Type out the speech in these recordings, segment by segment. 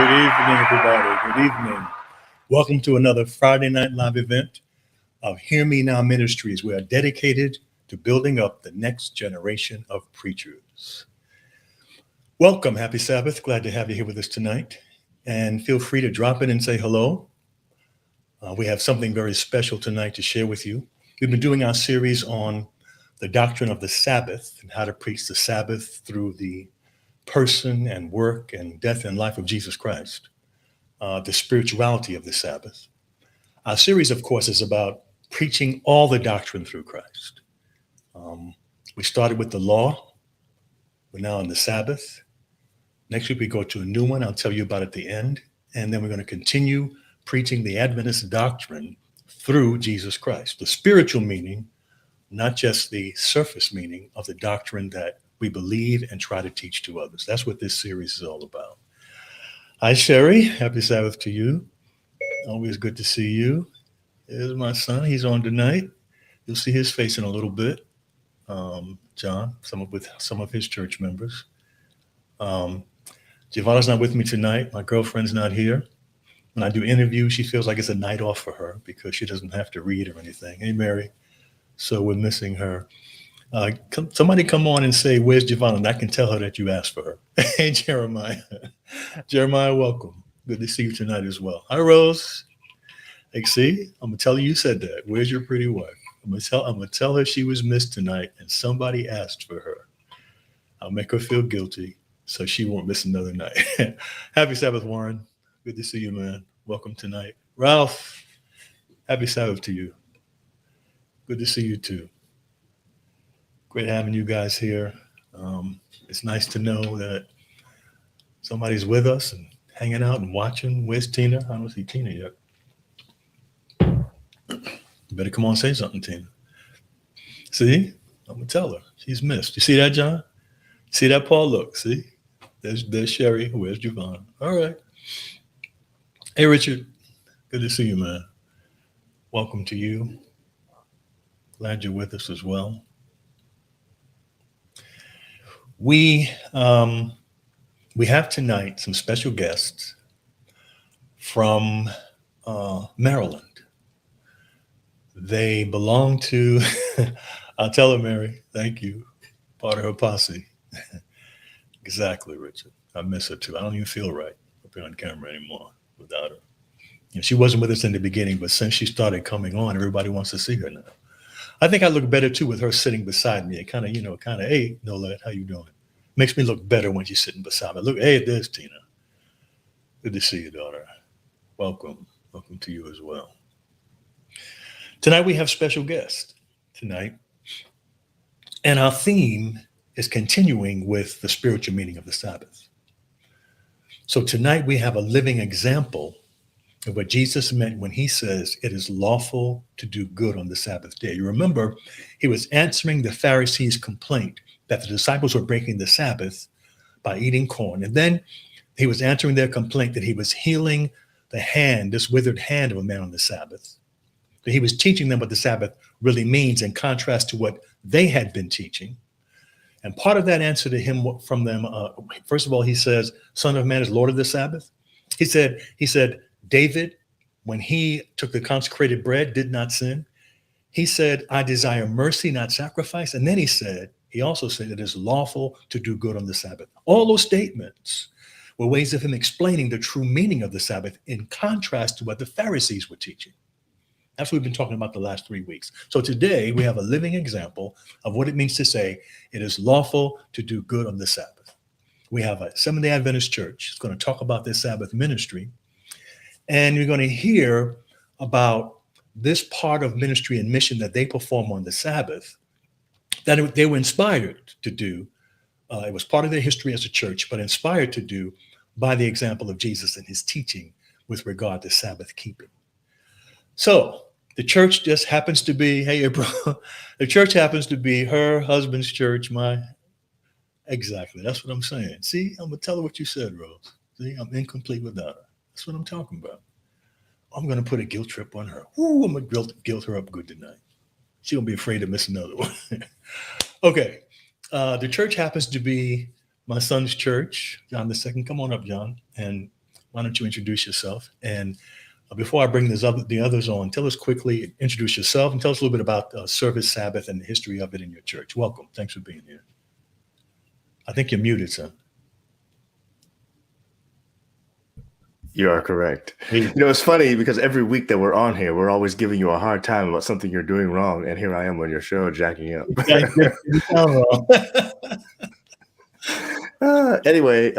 evening, everybody. Good evening. Welcome to another Friday Night Live event of Hear Me Now Ministries. We are dedicated to building up the next generation of preachers. Welcome. Happy Sabbath. Glad to have you here with us tonight. And feel free to drop in and say hello. We have something very special tonight to share with you. We've been doing our series on the doctrine of the Sabbath and how to preach the Sabbath through the person and work and death and life of Jesus Christ, the spirituality of the Sabbath. Our series, of course, is about preaching all the doctrine through Christ. We started with the law. We're now on the Sabbath. Next week, we go to a new one. I'll tell you about at the end. And then we're going to continue preaching the Adventist doctrine through Jesus Christ, the spiritual meaning, not just the surface meaning of the doctrine that we believe and try to teach to others. That's what this series is all about. Hi, Sherry. Happy Sabbath to you. Always good to see you. Here's my son. He's on tonight. You'll see his face in a little bit. John, with some of his church members. Giovanna's not with me tonight. My girlfriend's not here. When I do interviews, she feels like it's a night off for her because she doesn't have to read or anything. Hey, Mary. So we're missing her. Somebody come on and say, where's Giovanna? And I can tell her that you asked for her. Hey, Jeremiah. Jeremiah, welcome. Good to see you tonight as well. Hi, Rose. Hey, see, I'm going to tell you said that. Where's your pretty wife? I'm going to tell her she was missed tonight and somebody asked for her. I'll make her feel guilty so she won't miss another night. Happy Sabbath, Warren. Good to see you, man. Welcome tonight. Ralph, happy Sabbath to you. Good to see you too. Great having you guys here. It's nice to know that somebody's with us and hanging out and watching. Where's Tina? I don't see Tina yet. You better come on and say something, Tina. See? I'm going to tell her. She's missed. You see that, John? See that, Paul? Look, see? There's Sherry. Where's Javon? All right. Hey, Richard. Good to see you, man. Welcome to you. Glad you're with us as well. We have tonight some special guests from Maryland. They belong to, I'll tell her, Mary, thank you, part of her posse. Exactly, Richard. I miss her too. I don't even feel right up here on camera anymore without her. You know, she wasn't with us in the beginning, but since she started coming on, everybody wants to see her now. I think I look better too with her sitting beside me. It kind of, hey, Nolette, how you doing? Makes me look better when she's sitting beside me. Look, hey, there's Tina. Good to see you, daughter. Welcome. Welcome to you as well. Tonight we have special guests tonight. And our theme is continuing with the spiritual meaning of the Sabbath. So tonight we have a living example of what Jesus meant when he says it is lawful to do good on the Sabbath day. You remember, he was answering the Pharisees' complaint that the disciples were breaking the Sabbath by eating corn. And then he was answering their complaint that he was healing the hand, this withered hand of a man on the Sabbath. That he was teaching them what the Sabbath really means in contrast to what they had been teaching. And part of that answer to him from them, first of all, he says, Son of Man is Lord of the Sabbath. He said, David, when he took the consecrated bread, did not sin. He said, I desire mercy, not sacrifice. And then he also said it is lawful to do good on the Sabbath. All those statements were ways of him explaining the true meaning of the Sabbath in contrast to what the Pharisees were teaching. That's what we've been talking about the last 3 weeks. So today we have a living example of what it means to say it is lawful to do good on the Sabbath. We have a Seventh-day Adventist church. It's going to talk about this Sabbath ministry. And you're going to hear about this part of ministry and mission that they perform on the Sabbath that they were inspired to do. It was part of their history as a church, but inspired to do by the example of Jesus and his teaching with regard to Sabbath keeping. So the church just happens to be, hey, April, the church happens to be her husband's church, exactly. That's what I'm saying. See, I'm going to tell her what you said, Rose. See, I'm incomplete without her. That's what I'm talking about. I'm going to put a guilt trip on her. Ooh, I'm going to guilt her up good tonight. She's going to be afraid to miss another one. Okay. The church happens to be my son's church, John II. Come on up, John. And why don't you introduce yourself? And before I bring the others on, tell us quickly, introduce yourself, and tell us a little bit about Service Sabbath and the history of it in your church. Welcome. Thanks for being here. I think you're muted, son. You are correct. It's funny because every week that we're on here, we're always giving you a hard time about something you're doing wrong. And here I am on your show, jacking up. Anyway,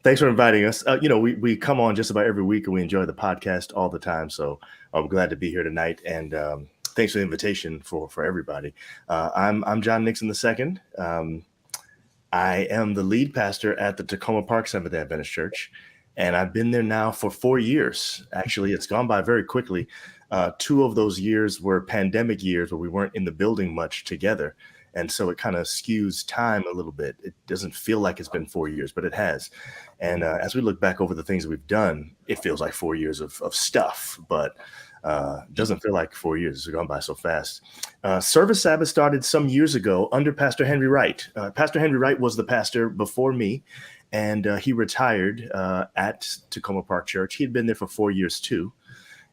thanks for inviting us. We come on just about every week and we enjoy the podcast all the time. So I'm glad to be here tonight. And thanks for the invitation for everybody. I'm John Nixon II. I am the lead pastor at the Tacoma Park Seventh-day Adventist Church. And I've been there now for 4 years. Actually, it's gone by very quickly. 2 of those years were pandemic years where we weren't in the building much together. And so it kind of skews time a little bit. It doesn't feel like it's been 4 years, but it has. And as we look back over the things that we've done, it feels like 4 years of stuff, but it doesn't feel like 4 years. It's gone by so fast. Service Sabbath started some years ago under Pastor Henry Wright. Pastor Henry Wright was the pastor before me. And he retired at Tacoma Park Church. He had been there for 4 years too.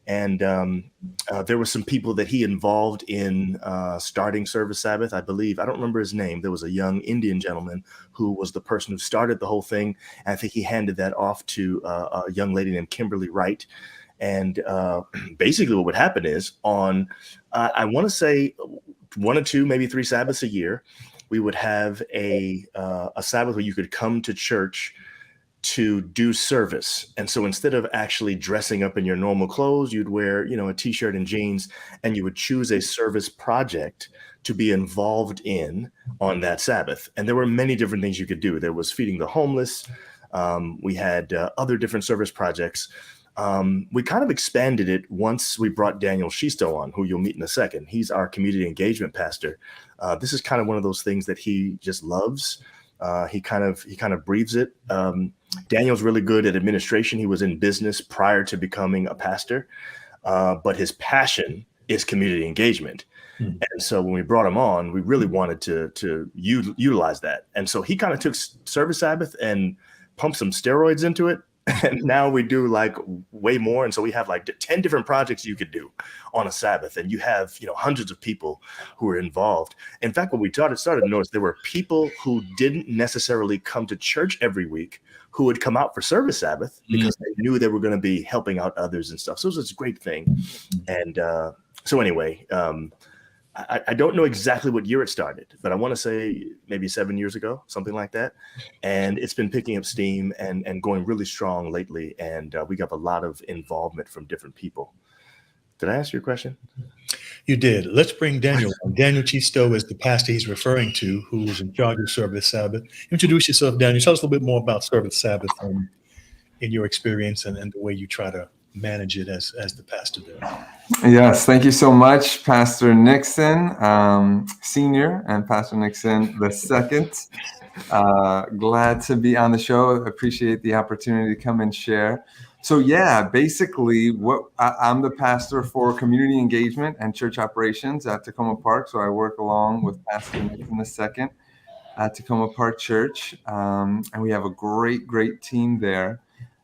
And there were some people that he involved in starting Service Sabbath, I believe. I don't remember his name. There was a young Indian gentleman who was the person who started the whole thing. And I think he handed that off to a young lady named Kimberly Wright. And basically what would happen is on, I want to say 1 or 2, maybe 3 Sabbaths a year, we would have a Sabbath where you could come to church to do service. And so instead of actually dressing up in your normal clothes, you'd wear, a t-shirt and jeans, and you would choose a service project to be involved in on that Sabbath. And there were many different things you could do. There was feeding the homeless. We had other different service projects. We kind of expanded it once we brought Daniel Shisto on, who you'll meet in a second. He's our community engagement pastor. This is kind of one of those things that he just loves. He kind of breathes it. Daniel's really good at administration. He was in business prior to becoming a pastor, but his passion is community engagement. And so when we brought him on, we really wanted to utilize that. And so he kind of took Service Sabbath and pumped some steroids into it. And now we do like way more. And so we have like 10 different projects you could do on a Sabbath. And you have, hundreds of people who are involved. In fact, when we started to notice there were people who didn't necessarily come to church every week who would come out for Service Sabbath because they knew they were going to be helping out others and stuff. So it was a great thing. And so anyway, I don't know exactly what year it started, but I want to say maybe 7 years ago, something like that. And it's been picking up steam and going really strong lately. And we got a lot of involvement from different people. Did I answer your question? You did. Let's bring Daniel on. Daniel Chisto is the pastor he's referring to, who is in charge of Service Sabbath. Introduce yourself, Daniel. Tell us a little bit more about Service Sabbath in your experience and the way you try to manage it as the pastor there. Yes, thank you so much, Pastor Nixon, Senior, and Pastor Nixon the Second. Glad to be on the show. Appreciate the opportunity to come and share. So yeah, basically, I'm the pastor for community engagement and church operations at Tacoma Park. So I work along with Pastor Nixon the Second at Tacoma Park Church, and we have a great team there.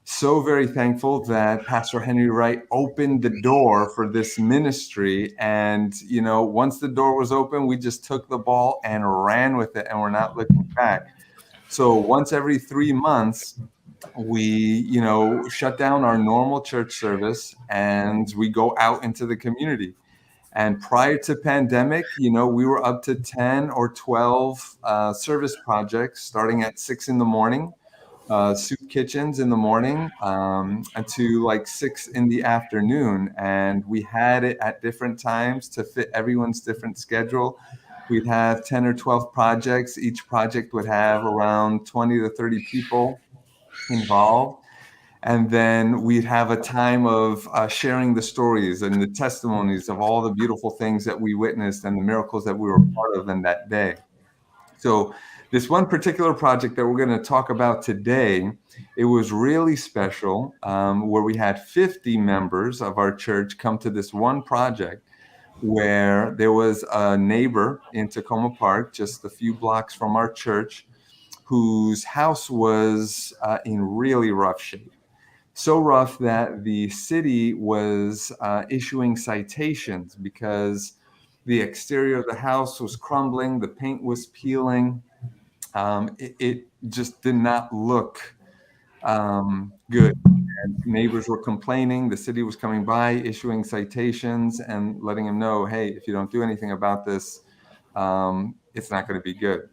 So very thankful that Pastor Henry Wright opened the door for this ministry. And, once the door was open, we just took the ball and ran with it, and we're not looking back. So once every 3 months, we, shut down our normal church service and we go out into the community. And prior to pandemic, we were up to 10 or 12 service projects starting at 6 in the morning. Soup kitchens in the morning and to like 6 in the afternoon. And we had it at different times to fit everyone's different schedule. We'd have 10 or 12 projects. Each project would have around 20 to 30 people involved. And then we'd have a time of sharing the stories and the testimonies of all the beautiful things that we witnessed and the miracles that we were part of in that day. So this one particular project that we're going to talk about today, it was really special, where we had 50 members of our church come to this one project where there was a neighbor in Tacoma Park, just a few blocks from our church, whose house was in really rough shape. so rough that the city was issuing citations because the exterior of the house was crumbling, the paint was peeling. It just did not look good. And neighbors were complaining. The city was coming by, issuing citations and letting them know, hey, if you don't do anything about this, it's not going to be good.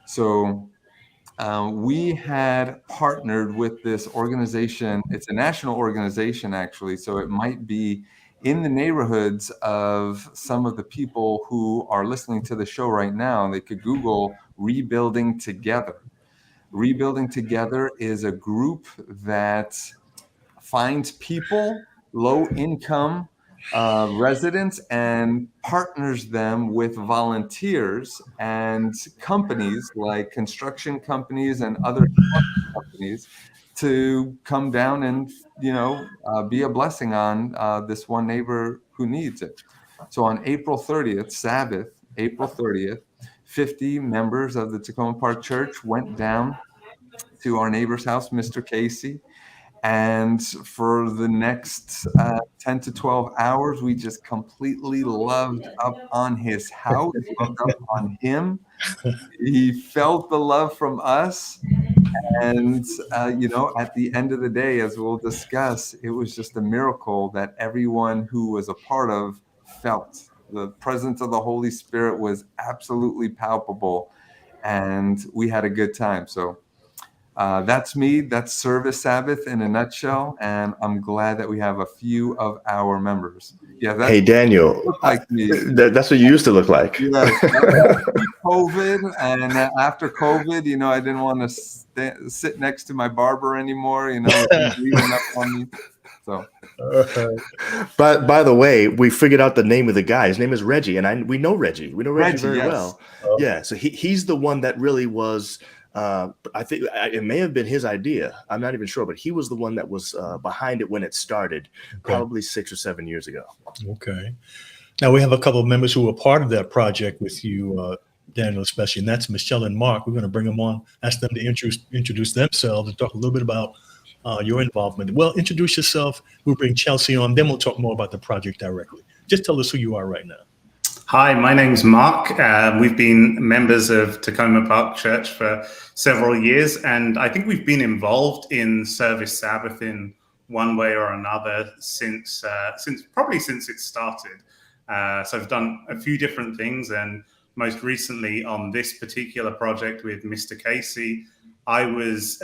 So we had partnered with this organization. It's a national organization, actually. So it might be in the neighborhoods of some of the people who are listening to the show right now. They could Google Rebuilding Together. Rebuilding Together is a group that finds people, low income residents, and partners them with volunteers and companies like construction companies and other companies to come down and be a blessing on this one neighbor who needs it. So on April 30th, Sabbath, April 30th, 50 members of the Tacoma Park Church went down to our neighbor's house, Mr. Casey. And for the next 10 to 12 hours, we just completely loved up on his house, loved up on him. He felt the love from us. And, at the end of the day, as we'll discuss, it was just a miracle that everyone who was a part of felt. The presence of the Holy Spirit was absolutely palpable, and we had a good time. So that's me. That's Service Sabbath in a nutshell. And I'm glad that we have a few of our members. Yeah. Hey, Daniel, like me. That's what you used to look like. Yes. COVID. And after COVID, I didn't want to sit next to my barber anymore, bleeding up on me. So. But by the way, we figured out the name of the guy. His name is Reggie. And we know Reggie. We know Reggie very well. Yeah. So he's the one that really was... I think it may have been his idea. I'm not even sure, but he was the one that was behind it when it started, probably 6 or 7 years ago. Okay. Now we have a couple of members who were part of that project with you, Daniel, especially, and that's Michelle and Mark. We're going to bring them on, ask them to introduce themselves and talk a little bit about your involvement. Well, introduce yourself. We'll bring Chelsea on, then we'll talk more about the project directly. Just tell us who you are right now. Hi, my name's Mark. We've been members of Tacoma Park Church for several years, and I think we've been involved in Service Sabbath in one way or another since it started. So I've done a few different things, and most recently on this particular project with Mr. Casey, I was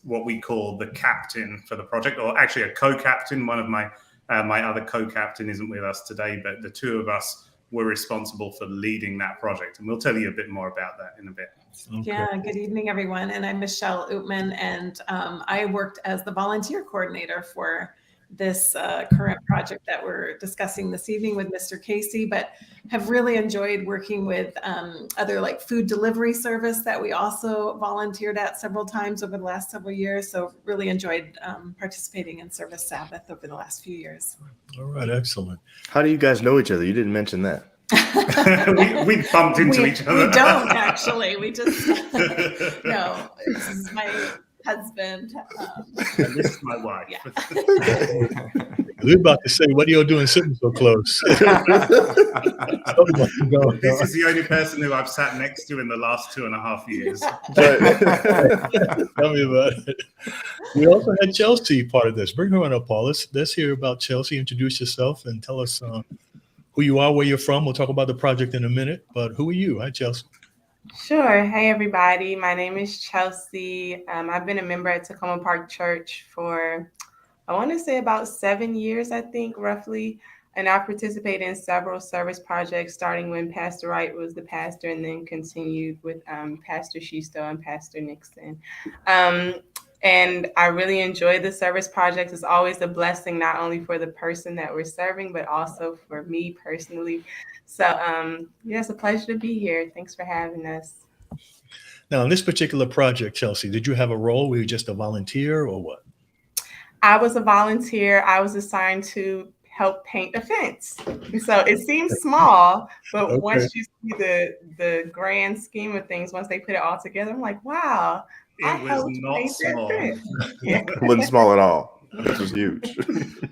what we call the captain for the project, or actually a co-captain. One of my other co-captain isn't with us today, but the two of us were responsible for leading that project. And we'll tell you a bit more about that in a bit. Okay. Yeah, good evening, everyone. And I'm Michelle Ootman, and I worked as the volunteer coordinator for this current project that we're discussing this evening with Mr. Casey, but have really enjoyed working with other like food delivery service that we also volunteered at several times over the last several years. So really enjoyed participating in Service Sabbath over the last few years. All right, excellent. How do you guys know each other? You didn't mention that. we bumped into each other. We don't actually. We just no. This is my husband. And this is my wife. Yeah. We're about to say, what are you doing sitting so close? This is the only person who I've sat next to in the last 2.5 years. Tell me about it. We also had Chelsea part of this. Bring her on up, Paul. Let's hear about Chelsea. Introduce yourself and tell us who you are, where you're from. We'll talk about the project in a minute, but who are you? Hi, Chelsea. Sure. Hey, everybody. My name is Chelsea. I've been a member at Tacoma Park Church for, I want to say about 7 years, I think, roughly. And I participated in several service projects, starting when Pastor Wright was the pastor, and then continued with Pastor Shisto and Pastor Nixon. And I really enjoy the service projects. It's always a blessing, not only for the person that we're serving, but also for me personally. So, yeah, it's a pleasure to be here. Thanks for having us. Now, in this particular project, Chelsea, did you have a role? Were you just a volunteer or what? I was a volunteer. I was assigned to help paint a fence. So it seems small, but once you see the grand scheme of things, once they put it all together, I'm like, wow, I It was helped not paint that small. fence. Yeah. It wasn't small at all. This was huge.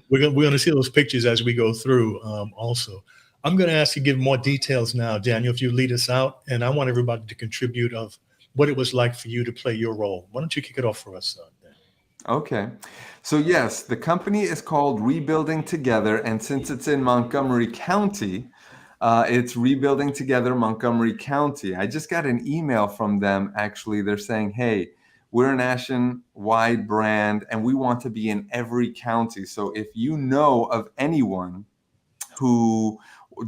We're gonna see those pictures as we go through. Also, I'm gonna ask you to give more details now, Daniel, if you lead us out, and I want everybody to contribute of what it was like for you to play your role. Why don't you kick it off for us, Dan? Okay. So yes, the company is called Rebuilding Together, and since it's in Montgomery County, it's Rebuilding Together Montgomery County. I just got an email from them. Actually, they're saying, "Hey, we're a nationwide brand, and we want to be in every county. So if you know of anyone who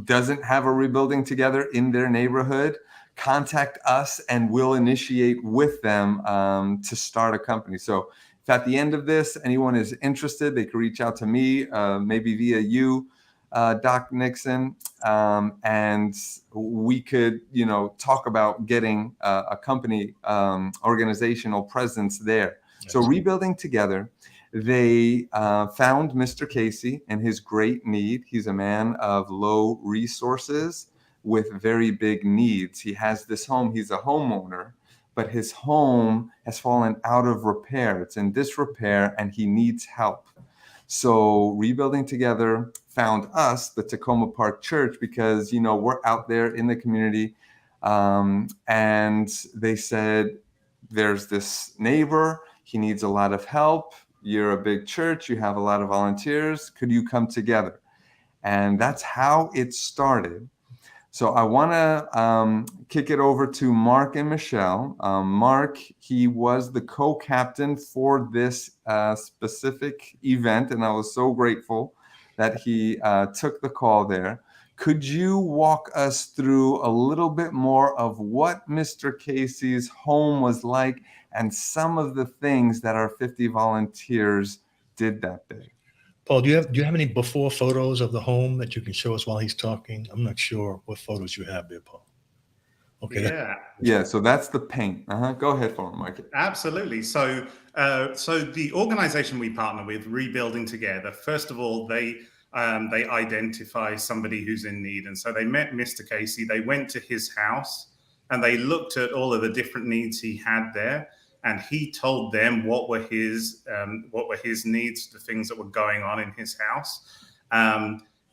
doesn't have a Rebuilding Together in their neighborhood, contact us, and we'll initiate with them to start a company." So if at the end of this, anyone is interested, they can reach out to me, maybe via you, Doc Nixon, and we could, talk about getting a company organizational presence there. So Rebuilding Together, they found Mr. Casey and his great need. He's a man of low resources with very big needs. He has this home. He's a homeowner, but his home has fallen out of repair. It's in disrepair, and he needs help. So Rebuilding Together found us, the Tacoma Park Church, because, we're out there in the community. And they said, there's this neighbor, he needs a lot of help. You're a big church, you have a lot of volunteers. Could you come together? And that's how it started. So I want to kick it over to Mark and Michelle. Mark, he was the co-captain for this specific event, and I was so grateful that he took the call there. Could you walk us through a little bit more of what Mr. Casey's home was like and some of the things that our 50 volunteers did that day? Paul, do you have any before photos of the home that you can show us while he's talking? I'm not sure what photos you have there, Paul. Okay. Yeah. So that's the paint. Go ahead for him, Mike. Absolutely. So the organization we partner with, Rebuilding Together, first of all, they identify somebody who's in need. And so they met Mr. Casey, they went to his house, and they looked at all of the different needs he had there. And he told them what were his needs, the things that were going on in his house.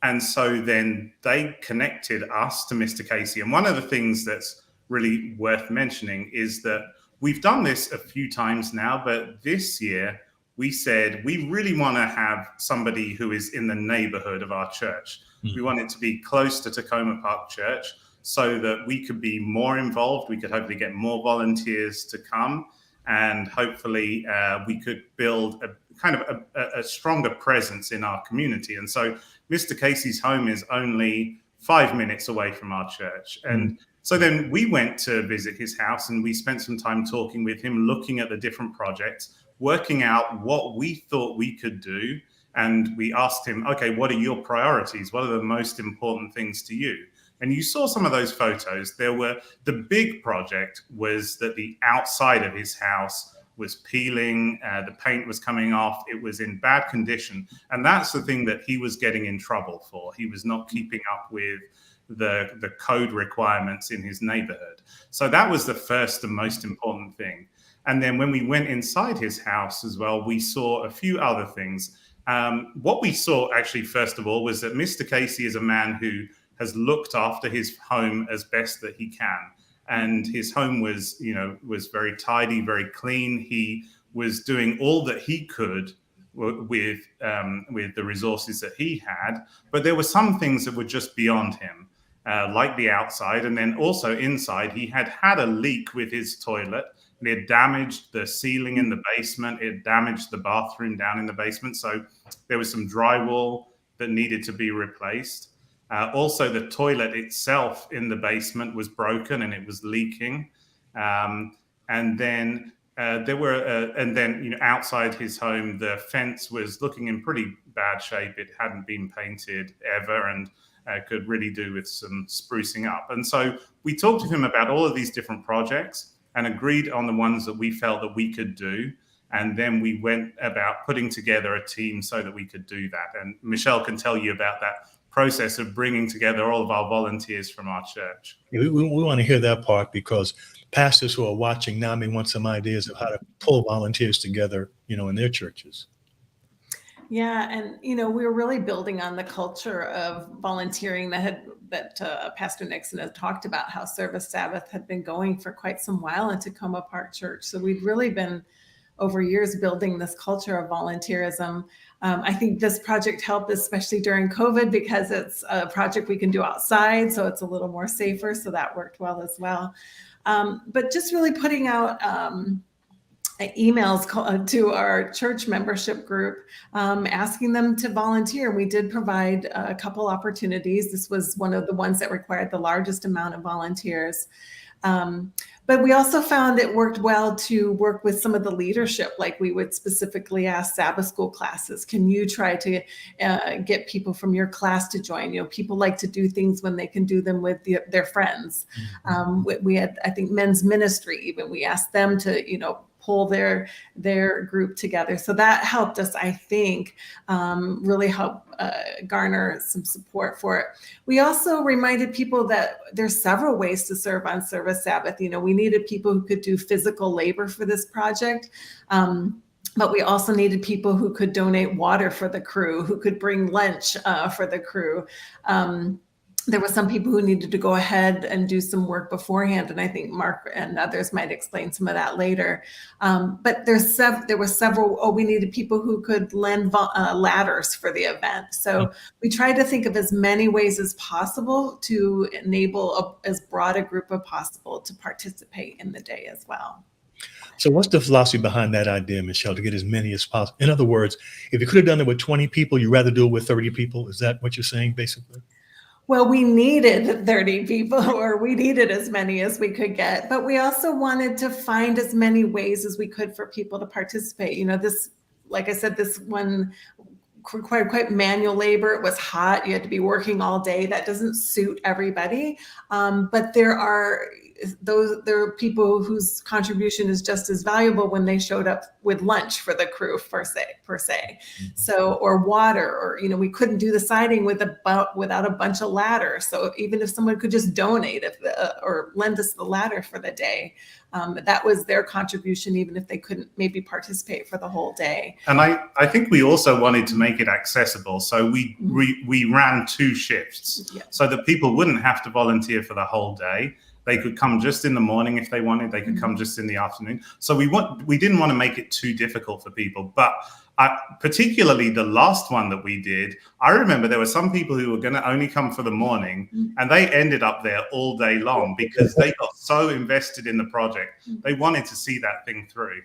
And so then they connected us to Mr. Casey. And one of the things that's really worth mentioning is that we've done this a few times now, but this year we said we really want to have somebody who is in the neighborhood of our church. Mm-hmm. We want it to be close to Tacoma Park Church so that we could be more involved. We could hopefully get more volunteers to come. And hopefully we could build a stronger presence in our community. And so Mr. Casey's home is only 5 minutes away from our church. And so then we went to visit his house, and we spent some time talking with him, looking at the different projects, working out what we thought we could do. And we asked him, okay, what are your priorities? What are the most important things to you? And you saw some of those photos. The big project was that the outside of his house was peeling, the paint was coming off, it was in bad condition. And that's the thing that he was getting in trouble for. He was not keeping up with the code requirements in his neighborhood. So that was the first and most important thing. And then when we went inside his house as well, we saw a few other things. What we saw actually, first of all, was that Mr. Casey is a man who has looked after his home as best that he can. And his home was very tidy, very clean. He was doing all that he could with the resources that he had. But there were some things that were just beyond him, like the outside. And then also inside, he had a leak with his toilet. And it damaged the ceiling in the basement. It damaged the bathroom down in the basement. So there was some drywall that needed to be replaced. Also, the toilet itself in the basement was broken and it was leaking. And then outside his home, the fence was looking in pretty bad shape. It hadn't been painted ever and could really do with some sprucing up. And so we talked to him about all of these different projects and agreed on the ones that we felt that we could do. And then we went about putting together a team so that we could do that. And Michelle can tell you about that process of bringing together all of our volunteers from our church. We want to hear that part, because pastors who are watching now may want some ideas of how to pull volunteers together, in their churches. Yeah, and we were really building on the culture of volunteering that Pastor Nixon had talked about, how Service Sabbath had been going for quite some while in Tacoma Park Church. So we'd really been over years building this culture of volunteerism. I think this project helped, especially during COVID, because it's a project we can do outside, so it's a little more safer. So that worked well as well. But just really putting out emails to our church membership group, asking them to volunteer. We did provide a couple opportunities. This was one of the ones that required the largest amount of volunteers. But we also found it worked well to work with some of the leadership. Like, we would specifically ask Sabbath school classes, can you try to get people from your class to join? People like to do things when they can do them with their friends. We had, I think, men's ministry, even we asked them to, pull their group together. So that helped us, I think, really help garner some support for it. We also reminded people that there's several ways to serve on Service Sabbath. We needed people who could do physical labor for this project. But we also needed people who could donate water for the crew, who could bring lunch for the crew. There were some people who needed to go ahead and do some work beforehand, and I think Mark and others might explain some of that later. But there were several. We needed people who could lend ladders for the event. So we tried to think of as many ways as possible to enable as broad a group as possible to participate in the day as well. So what's the philosophy behind that idea, Michelle, to get as many as possible? In other words, if you could have done it with 20 people, you'd rather do it with 30 people? Is that what you're saying, basically? Well, we needed 30 people, or we needed as many as we could get, but we also wanted to find as many ways as we could for people to participate. This, like I said, this one required quite manual labor. It was hot. You had to be working all day. That doesn't suit everybody. But there are people whose contribution is just as valuable when they showed up with lunch for the crew per se. So, or water, or, we couldn't do the siding without a bunch of ladders. So even if someone could just donate or lend us the ladder for the day, that was their contribution, even if they couldn't maybe participate for the whole day. And I think we also wanted to make it accessible. So we ran 2 shifts, so that people wouldn't have to volunteer for the whole day. They could come just in the morning if they wanted. They could come just in the afternoon. So we didn't want to make it too difficult for people. But particularly the last one that we did, I remember there were some people who were going to only come for the morning, and they ended up there all day long because they got so invested in the project. They wanted to see that thing through.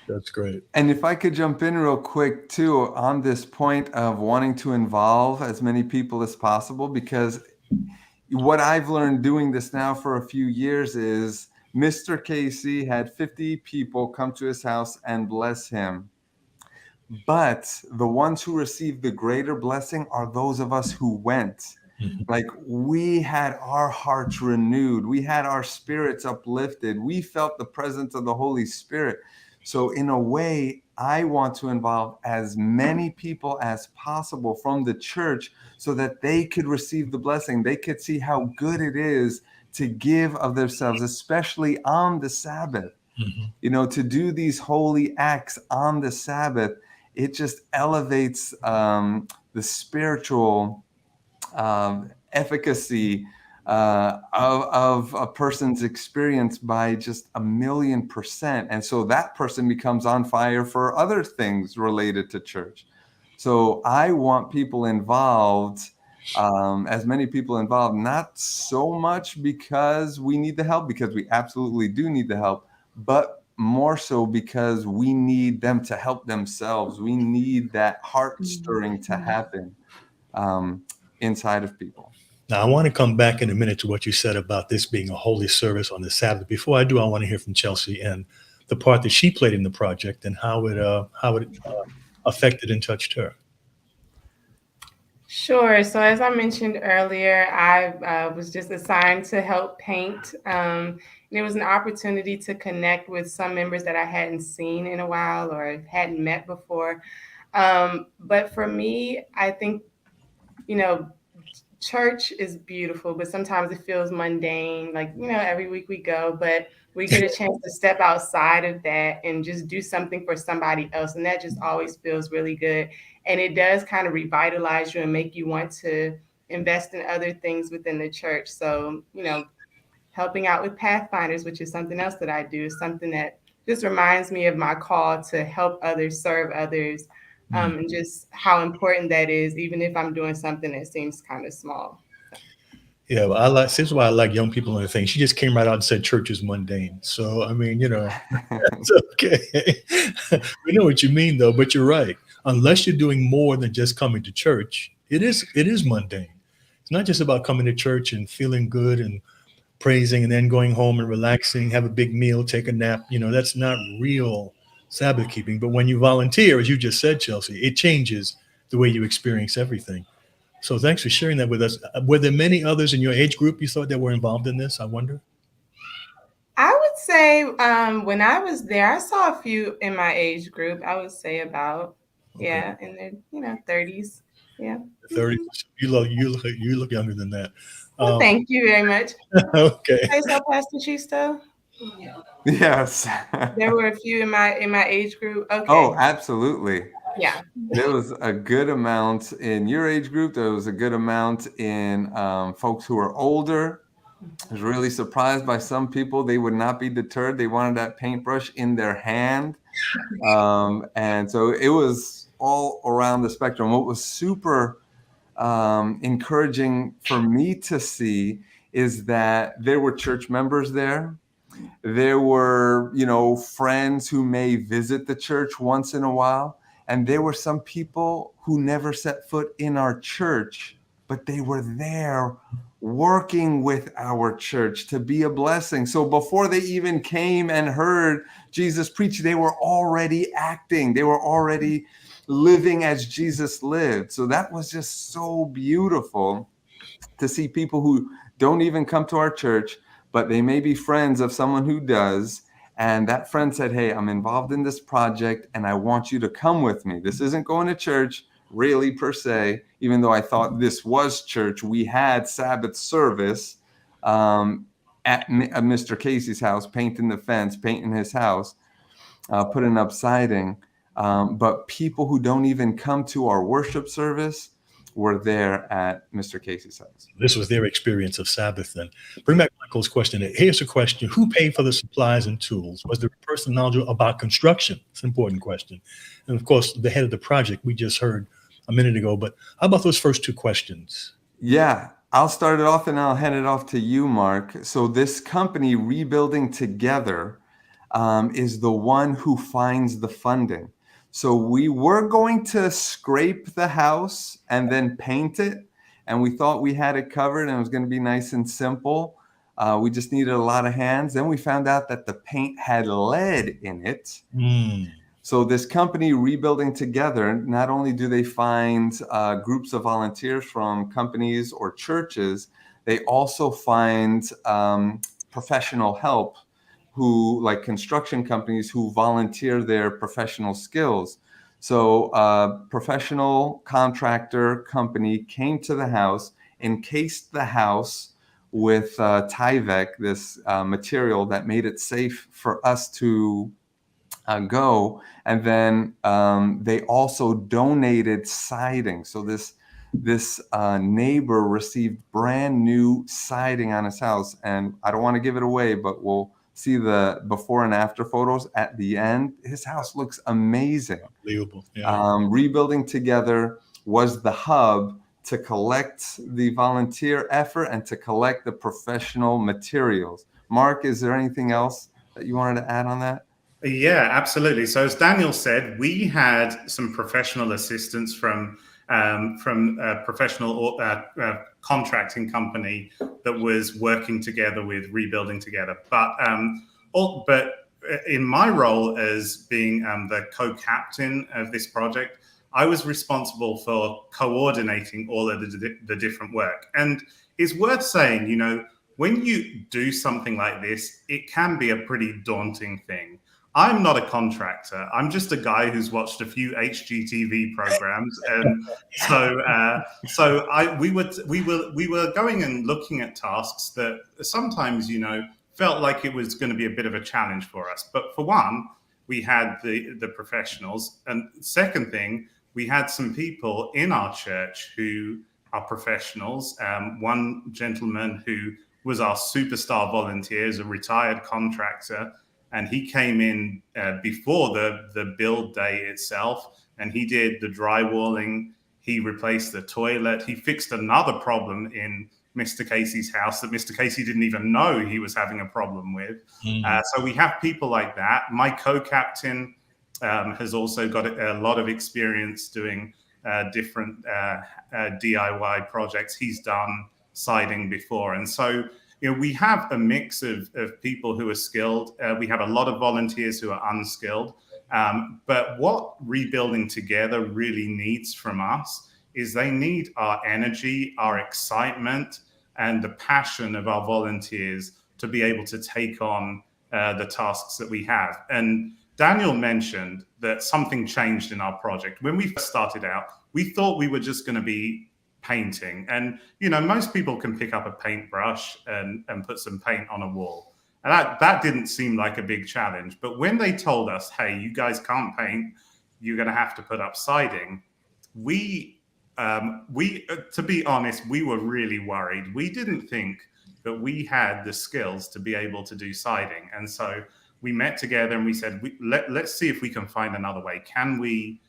That's great. And if I could jump in real quick too on this point of wanting to involve as many people as possible, because what I've learned doing this now for a few years is Mr. Casey had 50 people come to his house and bless him. But the ones who received the greater blessing are those of us who went. Like, we had our hearts renewed. We had our spirits uplifted. We felt the presence of the Holy Spirit. So in a way, I want to involve as many people as possible from the church so that they could receive the blessing. They could see how good it is to give of themselves, especially on the Sabbath. To do these holy acts on the Sabbath, it just elevates the spiritual efficacy of a person's experience by just 1,000,000%. And so that person becomes on fire for other things related to church. So I want people involved, as many people involved, not so much because we need the help, because we absolutely do need the help, but more so because we need them to help themselves. We need that heart stirring to happen inside of people. Now, I want to come back in a minute to what you said about this being a holy service on the Sabbath. Before I do, I want to hear from Chelsea and the part that she played in the project and how it affected and touched her. Sure. So as I mentioned earlier, I was just assigned to help paint. And it was an opportunity to connect with some members that I hadn't seen in a while or hadn't met before. But for me, I think you know, church is beautiful, but sometimes it feels mundane. Like, every week we go, but we get a chance to step outside of that and just do something for somebody else. And that just always feels really good. And it does kind of revitalize you and make you want to invest in other things within the church. So, helping out with Pathfinders, which is something else that I do, is something that just reminds me of my call to help others, serve others, and just how important that is, even if I'm doing something that seems kind of small. Yeah, well, this is why I like young people and the thing. She just came right out and said church is mundane. So I mean, it's okay. We know what you mean though, but you're right. Unless you're doing more than just coming to church, it is mundane. It's not just about coming to church and feeling good and praising and then going home and relaxing, have a big meal, take a nap. That's not real Sabbath keeping. But when you volunteer, as you just said, Chelsea, it changes the way you experience everything. So thanks for sharing that with us. Were there many others in your age group you thought that were involved in this? I wonder. I would say when I was there, I saw a few in my age group. I would say about, Okay. in their 30s. Yeah. 30. You look younger than that. Well, thank you very much. Okay. Say so, Pastor Chisto. Yes. There were a few in my age group. Okay. Oh, absolutely. Yeah. There was a good amount in your age group. There was a good amount in folks who are older. I was really surprised by some people. They would not be deterred. They wanted that paintbrush in their hand. And so it was all around the spectrum. What was super encouraging for me to see is that there were church members there. There were, friends who may visit the church once in a while. And there were some people who never set foot in our church, but they were there working with our church to be a blessing. So before they even came and heard Jesus preach, they were already acting. They were already living as Jesus lived. So that was just so beautiful to see people who don't even come to our church, but they may be friends of someone who does. And that friend said, hey, I'm involved in this project and I want you to come with me. This isn't going to church really per se, even though I thought this was church. We had Sabbath service at Mr. Casey's house, painting the fence, painting his house, putting up siding. But people who don't even come to our worship service were there at Mr. Casey's house. This was their experience of Sabbath then. Bring back Michael's question. Here's a question. Who paid for the supplies and tools? Was there a person knowledgeable about construction? It's an important question. And of course, the head of the project we just heard a minute ago. But how about those first two questions? Yeah, I'll start it off and I'll hand it off to you, Mark. So this company, Rebuilding Together, is the one who finds the funding. So we were going to scrape the house and then paint it. And we thought we had it covered and it was going to be nice and simple. We just needed a lot of hands. Then we found out that the paint had lead in it. So this company, Rebuilding Together, not only do they find groups of volunteers from companies or churches, they also find professional help who, like construction companies, who volunteer their professional skills. So a professional contractor company came to the house, encased the house with Tyvek, this material that made it safe for us to go. And then they also donated siding. So this neighbor received brand new siding on his house. And I don't want to give it away, but we'll see the before and after photos at the end. His house looks amazing. Unbelievable. Yeah. Rebuilding Together was the hub to collect the volunteer effort and to collect the professional materials. Mark, is there anything else that you wanted to add on that? Yeah, absolutely. So as Daniel said, we had some professional assistance from a professional contracting company that was working together with Rebuilding Together. But in my role as being the co-captain of this project, I was responsible for coordinating all of the different work. And it's worth saying, when you do something like this, it can be a pretty daunting thing. I'm not a contractor. I'm just a guy who's watched a few HGTV programs, and we were going and looking at tasks that sometimes, felt like it was going to be a bit of a challenge for us. But for one, we had the professionals, and second thing, we had some people in our church who are professionals. One gentleman who was our superstar volunteer, is a retired contractor. And he came in before the build day itself, and he did the drywalling. He replaced the toilet. He fixed another problem in Mr. Casey's house that Mr. Casey didn't even know he was having a problem with. So we have people like that. My co-captain has also got a lot of experience doing different DIY projects. He's done siding before. And so we have a mix of people who are skilled. We have a lot of volunteers who are unskilled. But what Rebuilding Together really needs from us is they need our energy, our excitement, and the passion of our volunteers to be able to take on the tasks that we have. And Daniel mentioned that something changed in our project. When we first started out, we thought we were just going to be painting. And, most people can pick up a paintbrush and put some paint on a wall. And that didn't seem like a big challenge. But when they told us, hey, you guys can't paint, you're going to have to put up siding, we, to be honest, we were really worried. We didn't think that we had the skills to be able to do siding. And so we met together and we said, let's see if we can find another way. Can we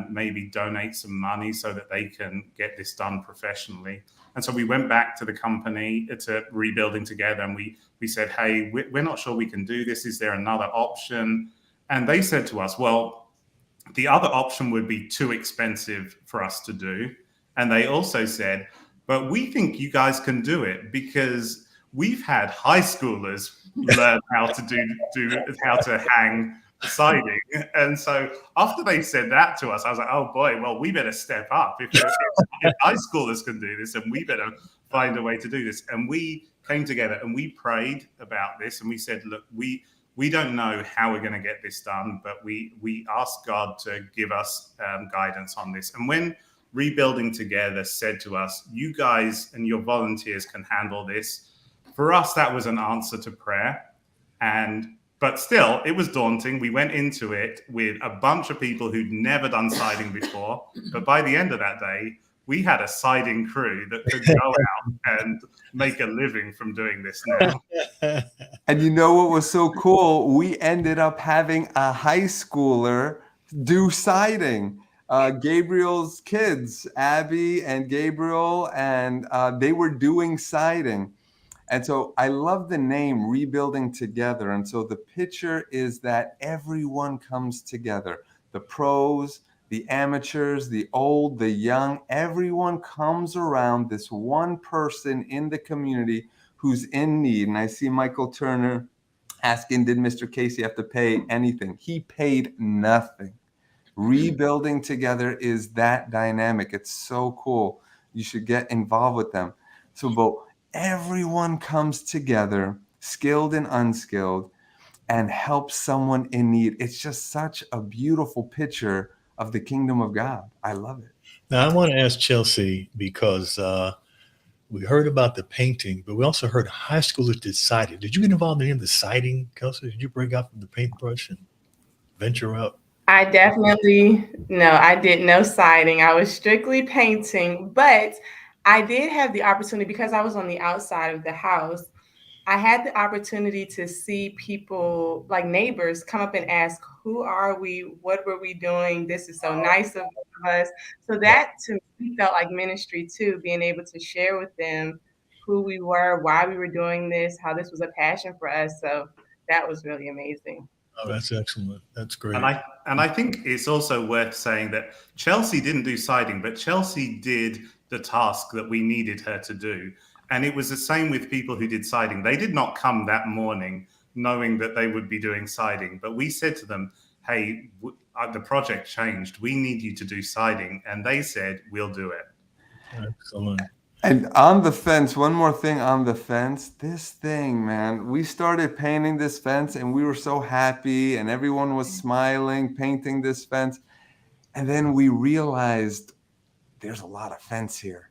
maybe donate some money so that they can get this done professionally? And so we went back to the company, to Rebuilding Together, and we said, hey, we're not sure we can do this. Is there another option? And they said to us, well, the other option would be too expensive for us to do. And they also said, but we think you guys can do it because we've had high schoolers learn how to hang siding. And so after they said that to us, I was like, oh boy, well, we better step up. If high schoolers can do this, and we better find a way to do this. And we came together and we prayed about this, and we said, look, we don't know how we're going to get this done, but we asked God to give us guidance on this. And when Rebuilding Together said to us, you guys and your volunteers can handle this, for us, that was an answer to prayer. But still, it was daunting. We went into it with a bunch of people who'd never done siding before. But by the end of that day, we had a siding crew that could go out and make a living from doing this now. And you know what was so cool? We ended up having a high schooler do siding. Gabriel's kids, Abby and Gabriel, and they were doing siding. And so I love the name Rebuilding Together. And so the picture is that everyone comes together. The pros, the amateurs, the old, the young, everyone comes around this one person in the community who's in need. And I see Michael Turner asking, did Mr. Casey have to pay anything? He paid nothing. Rebuilding Together is that dynamic. It's so cool. You should get involved with them. So, but everyone comes together, skilled and unskilled, and helps someone in need. It's just such a beautiful picture of the kingdom of God. I love it. Now, I want to ask Chelsea, because we heard about the painting, but we also heard high schoolers did siding. Did you get involved in any of the siding, Kelsey? Did you break out from the paintbrush and venture out? I did no siding. I was strictly painting, but I did have the opportunity, because I was on the outside of the house, I had the opportunity to see people, like neighbors, come up and ask, who are we? What were we doing? This is so nice of us. So that to me felt like ministry too, being able to share with them who we were, why we were doing this, how this was a passion for us. So that was really amazing. Oh, that's excellent. That's great. And I think it's also worth saying that Chelsea didn't do siding, but Chelsea did the task that we needed her to do. And it was the same with people who did siding. They did not come that morning knowing that they would be doing siding. But we said to them, hey, the project changed. We need you to do siding. And they said, we'll do it. Excellent. And on the fence, one more thing on the fence, this thing, man, we started painting this fence and we were so happy and everyone was smiling, painting this fence. And then we realized there's a lot of fence here.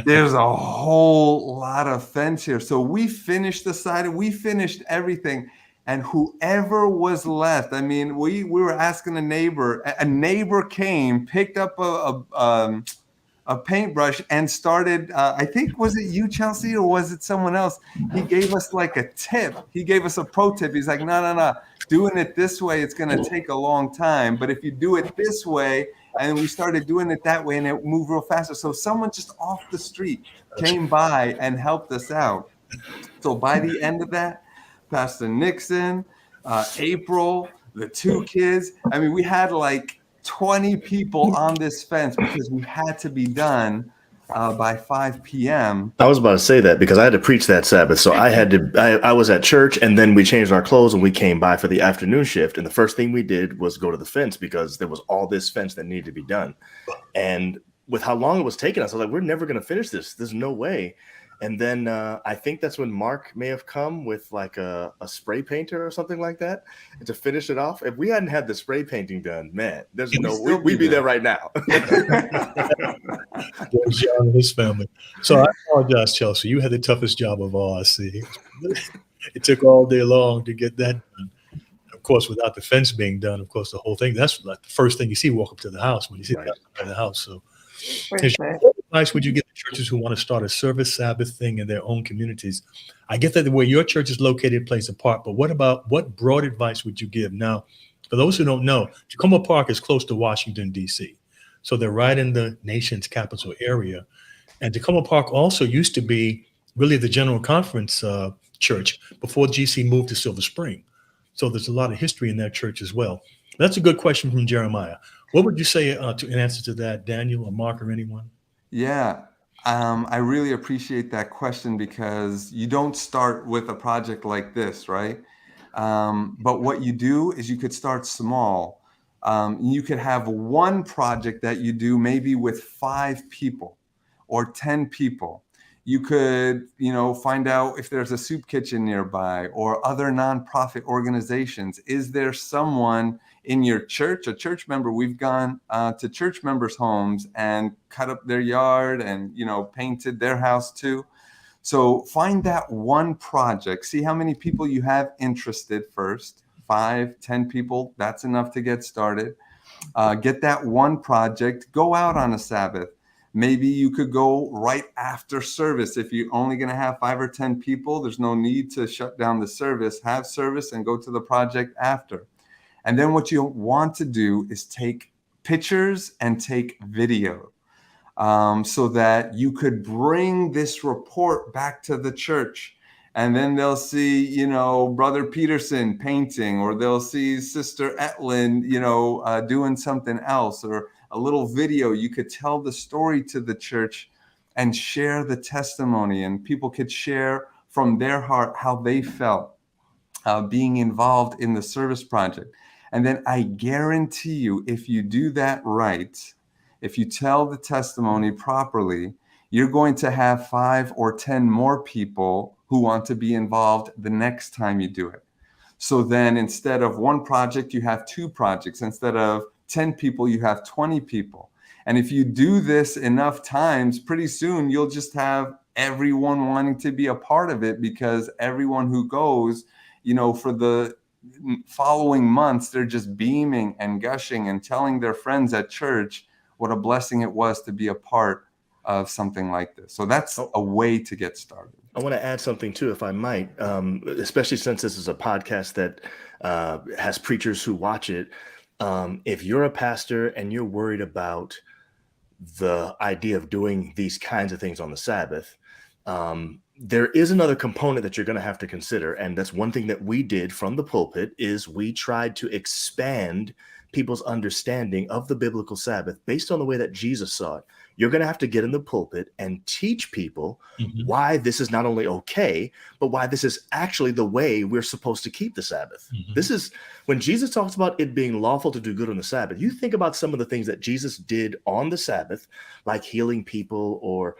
There's a whole lot of fence here. So we finished the siding, we finished everything. And whoever was left, I mean, we were asking a neighbor came, picked up a paintbrush and started, I think, was it you, Chelsea, or was it someone else? He gave us like a tip. He gave us a pro tip. He's like, no. Doing it this way, it's going to take a long time. But if you do it this way, and we started doing it that way and it moved real faster. So someone just off the street came by and helped us out. So by the end of that, Pastor Nixon, April, the two kids, I mean, we had like 20 people on this fence because we had to be done by 5 p.m. I was about to say that because I had to preach that Sabbath. So I was at church and then we changed our clothes and we came by for the afternoon shift. And the first thing we did was go to the fence because there was all this fence that needed to be done. And with how long it was taking us, I was like, we're never going to finish this. There's no way. And then I think that's when Mark may have come with like a spray painter or something like that to finish it off. If we hadn't had the spray painting done, man, there's we'd be there right now. There's John and his family. So I apologize, Chelsea. You had the toughest job of all, I see. It took all day long to get that done. Of course, without the fence being done, of course, the whole thing, that's like the first thing you see walk up to the house when you see Right. the house. So For sure. what advice would you give to churches who want to start a service Sabbath thing in their own communities? I get that where your church is located plays a part, but what broad advice would you give? Now, for those who don't know, Tacoma Park is close to Washington, D.C. So they're right in the nation's capital area. And Tacoma Park also used to be really the General Conference church before GC moved to Silver Spring. So there's a lot of history in that church as well. That's a good question from Jeremiah. What would you say in answer to that, Daniel or Mark or anyone? Yeah, I really appreciate that question because you don't start with a project like this, right? But what you do is you could start small. You could have one project that you do maybe with 5 people or 10 people. You could, find out if there's a soup kitchen nearby or other nonprofit organizations. Is there someone in your church, a church member? We've gone to church members' homes and cut up their yard and, painted their house too. So find that one project, see how many people you have interested first, 5, 10 people, that's enough to get started. Get that one project, go out on a Sabbath. Maybe you could go right after service. If you're only going to have 5 or 10 people, there's no need to shut down the service. Have service and go to the project after. And then what you want to do is take pictures and take video so that you could bring this report back to the church. And then they'll see, Brother Peterson painting, or they'll see Sister Etlin, doing something else, or a little video. You could tell the story to the church and share the testimony, and people could share from their heart how they felt being involved in the service project. And then I guarantee you, if you do that right, if you tell the testimony properly, you're going to have 5 or 10 more people who want to be involved the next time you do it. So then instead of one project, you have 2 projects. Instead of 10 people, you have 20 people. And if you do this enough times, pretty soon you'll just have everyone wanting to be a part of it, because everyone who goes, for the following months, they're just beaming and gushing and telling their friends at church what a blessing it was to be a part of something like this. So that's a way to get started. I want to add something too, if I might, especially since this is a podcast that has preachers who watch it. If you're a pastor and you're worried about the idea of doing these kinds of things on the Sabbath, there is another component that you're going to have to consider. And that's one thing that we did from the pulpit, is we tried to expand people's understanding of the biblical Sabbath based on the way that Jesus saw it. You're going to have to get in the pulpit and teach people why this is not only okay, but why this is actually the way we're supposed to keep the Sabbath. This is when Jesus talks about it being lawful to do good on the Sabbath. You think about some of the things that Jesus did on the Sabbath, like healing people or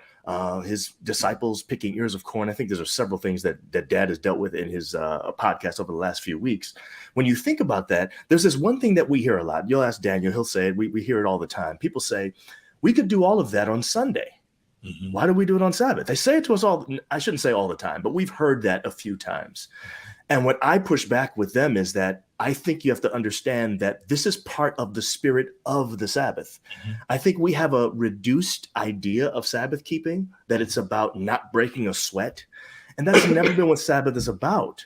his disciples picking ears of corn. I think there's several things that Dad has dealt with in his podcast over the last few weeks. When you think about that, there's this one thing that we hear a lot. You'll ask Daniel, he'll say it. We hear it all the time. People say, we could do all of that on Sunday. Mm-hmm. Why do we do it on Sabbath? They say it to us all. I shouldn't say all the time, but we've heard that a few times. And what I push back with them is that I think you have to understand that this is part of the spirit of the Sabbath. Mm-hmm. I think we have a reduced idea of Sabbath keeping, that it's about not breaking a sweat. And that's never been what Sabbath is about.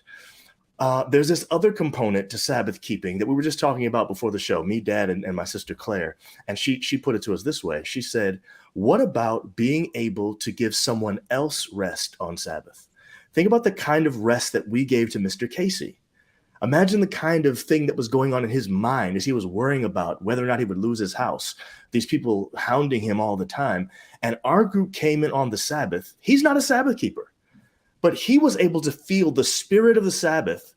There's this other component to Sabbath keeping that we were just talking about before the show, me, Dad, and my sister Claire. And she put it to us this way. She said, what about being able to give someone else rest on Sabbath? Think about the kind of rest that we gave to Mr. Casey. Imagine the kind of thing that was going on in his mind as he was worrying about whether or not he would lose his house. These people hounding him all the time. And our group came in on the Sabbath. He's not a Sabbath keeper, but he was able to feel the spirit of the Sabbath,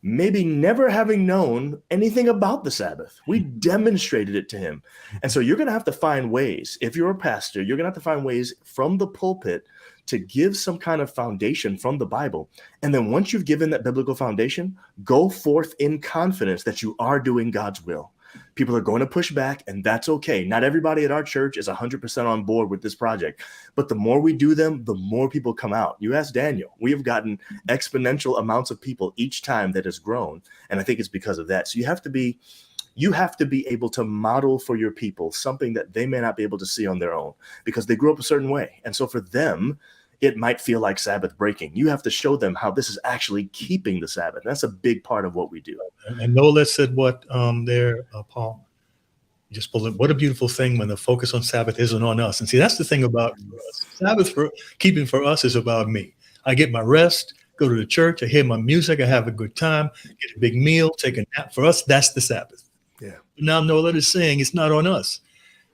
maybe never having known anything about the Sabbath. We demonstrated it to him. And so you're going to have to find ways. If you're a pastor, you're going to have to find ways from the pulpit to give some kind of foundation from the Bible. And then once you've given that biblical foundation, go forth in confidence that you are doing God's will. People are going to push back, and that's okay. Not everybody at our church is 100% on board with this project, but the more we do them, the more people come out. You ask Daniel, we have gotten exponential amounts of people each time that has grown. And I think it's because of that. So you have to be able to model for your people something that they may not be able to see on their own because they grew up a certain way. And so for them, it might feel like Sabbath breaking. You have to show them how this is actually keeping the Sabbath. That's a big part of what we do. And Nola said what there, Paul? Just pull it. What a beautiful thing when the focus on Sabbath isn't on us. And see, that's the thing about Sabbath keeping for us is about me. I get my rest, go to the church, I hear my music, I have a good time, get a big meal, take a nap. For us, that's the Sabbath. Yeah. Now Nola is saying it's not on us.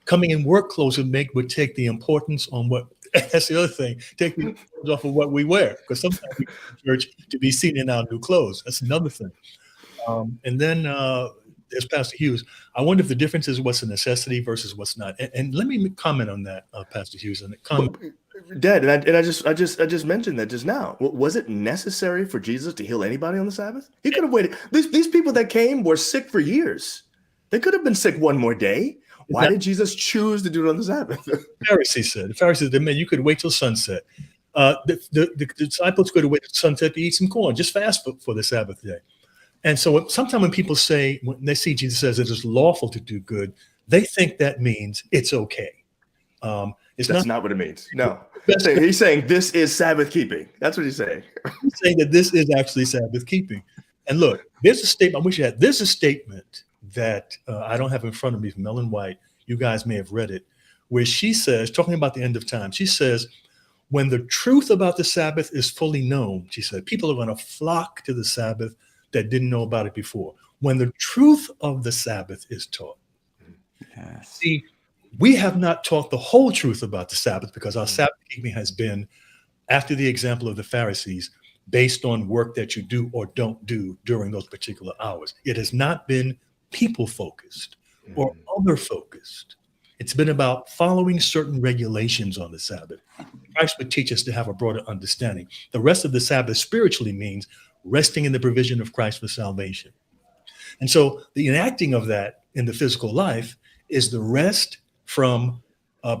Coming in work clothes would take the importance on what. That's the other thing. Take the clothes off of what we wear, because sometimes we go to church to be seen in our new clothes. That's another thing. And then there's Pastor Hughes. I wonder if the difference is what's a necessity versus what's not. And let me comment on that, Pastor Hughes. And Dad, and I just mentioned that just now. Was it necessary for Jesus to heal anybody on the Sabbath? He could have waited. These people that came were sick for years. They could have been sick one more day. Why did Jesus choose to do it on the Sabbath? The Pharisees said, man, you could wait till sunset. The disciples could have waited till sunset to eat some corn, just fast for the Sabbath day. And so sometimes when people say, when they see Jesus says it is lawful to do good, they think that means it's okay. That's not what it means. No. He's saying this is Sabbath keeping. That's what he's saying. He's saying that this is actually Sabbath keeping. And look, there's a statement, I wish you had, there's a statement that I don't have in front of me from Ellen White. You guys may have read it, where she says, talking about the end of time, she says, when the truth about the Sabbath is fully known, she said, people are going to flock to the Sabbath that didn't know about it before. When the truth of the Sabbath is taught. Yes. See, we have not taught the whole truth about the Sabbath because our Sabbath keeping has been, after the example of the Pharisees, based on work that you do or don't do during those particular hours. It has not been people-focused or other-focused. It's been about following certain regulations on the Sabbath. Christ would teach us to have a broader understanding. The rest of the Sabbath spiritually means resting in the provision of Christ for salvation. And so the enacting of that in the physical life is the rest from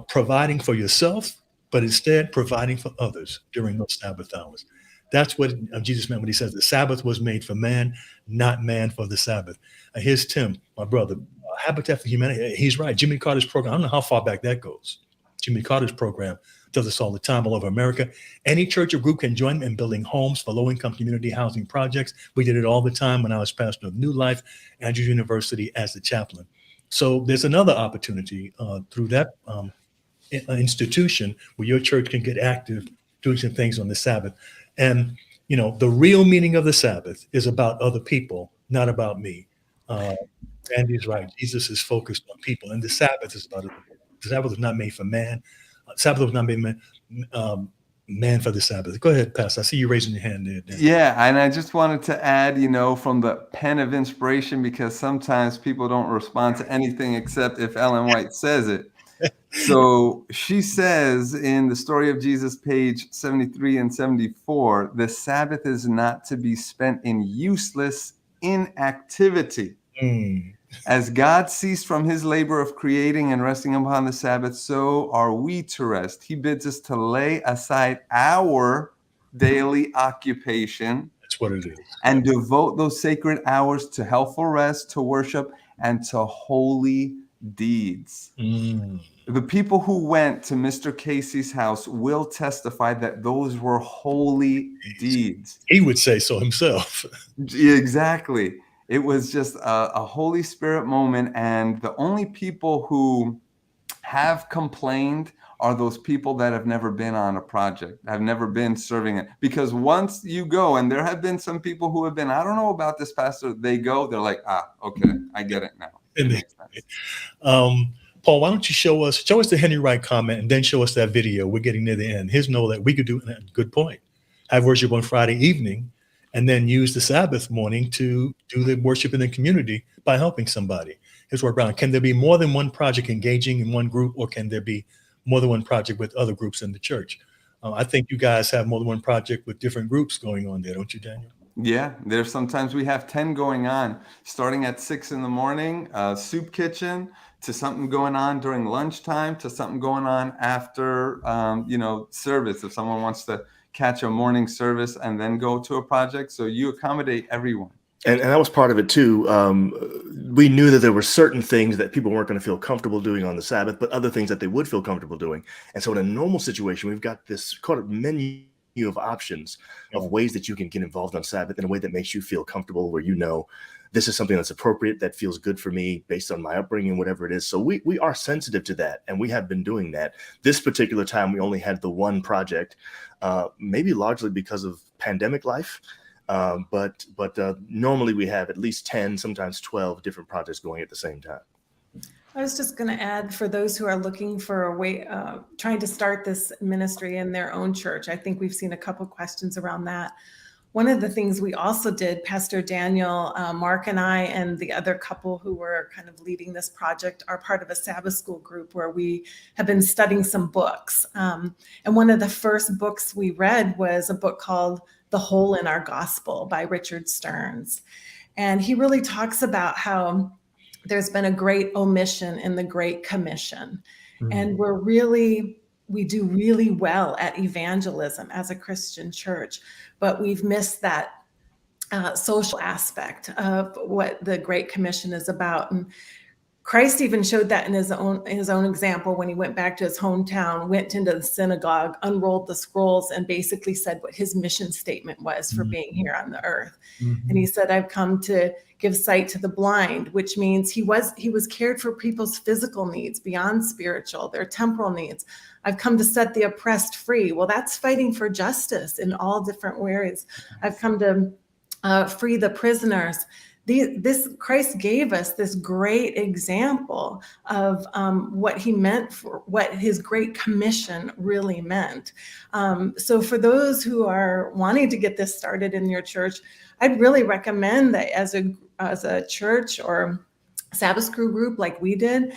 providing for yourself, but instead providing for others during those Sabbath hours. That's what Jesus meant when he says the Sabbath was made for man, not man for the Sabbath. Here's Tim, my brother, Habitat for Humanity. He's right. Jimmy Carter's program, I don't know how far back that goes. Jimmy Carter's program does this all the time all over America. Any church or group can join in building homes for low-income community housing projects. We did it all the time when I was pastor of New Life, Andrews University as the chaplain. So there's another opportunity through that institution where your church can get active doing some things on the Sabbath. And, you know, the real meaning of the Sabbath is about other people, not about me. Andy's right. Jesus is focused on people. And the Sabbath is about it. The Sabbath was not made for man. Sabbath was not made man for the Sabbath. Go ahead, Pastor. I see you raising your hand there, Dan. Yeah, and I just wanted to add, you know, from the pen of inspiration, because sometimes people don't respond to anything except if Ellen White says it. So she says in the Story of Jesus, page 73 and 74, the Sabbath is not to be spent in useless inactivity. Mm. As God ceased from his labor of creating and resting upon the Sabbath, so are we to rest. He bids us to lay aside our daily occupation That's what it is. and devote those sacred hours to helpful rest, to worship, and to holy deeds. Mm. The people who went to Mr. Casey's house will testify that those were holy deeds. He would say so himself. Exactly. It was just a Holy Spirit moment. And the only people who have complained are those people that have never been on a project, have never been serving it. Because once you go, and there have been some people who have been, I don't know about this, Pastor, they go, they're like, okay, I get it now. It makes sense. Paul, why don't you show us the Henry Wright comment and then show us that video? We're getting near the end. Here's know that we could do a good point. Have worship on Friday evening and then use the Sabbath morning to do the worship in the community by helping somebody. Here's where Brown. Can there be more than one project engaging in one group, or can there be more than one project with other groups in the church? I think you guys have more than one project with different groups going on there, don't you, Daniel? Yeah, there's sometimes we have 10 going on, starting at 6 in the morning, soup kitchen, to something going on during lunchtime, to something going on after, service. If someone wants to catch a morning service and then go to a project, so you accommodate everyone. And that was part of it too. We knew that there were certain things that people weren't going to feel comfortable doing on the Sabbath, but other things that they would feel comfortable doing. And so in a normal situation, we've got this kind of menu of options of ways that you can get involved on Sabbath in a way that makes you feel comfortable, where you know this is something that's appropriate, that feels good for me based on my upbringing, whatever it is. So we are sensitive to that, and we have been doing that. This particular time, we only had the one project, maybe largely because of pandemic life. But normally we have at least 10, sometimes 12 different projects going at the same time. I was just going to add, for those who are looking for a way, trying to start this ministry in their own church, I think we've seen a couple questions around that. One of the things we also did, Pastor Daniel, Mark and I, and the other couple who were kind of leading this project, are part of a Sabbath school group where we have been studying some books. And one of the first books we read was a book called The Hole in Our Gospel by Richard Stearns. And he really talks about how there's been a great omission in the Great Commission. Mm-hmm. And we do really well at evangelism as a Christian church, but we've missed that social aspect of what the Great Commission is about. And Christ even showed that in his own example when he went back to his hometown, went into the synagogue, unrolled the scrolls, and basically said what his mission statement was for being here on the earth. Mm-hmm. And he said, I've come to give sight to the blind, which means he was cared for people's physical needs beyond spiritual, their temporal needs. I've come to set the oppressed free. Well, that's fighting for justice in all different ways. I've come to free the prisoners. This Christ gave us this great example of what he meant, for what his Great Commission really meant. So for those who are wanting to get this started in your church, I'd really recommend that as a church or Sabbath school group like we did,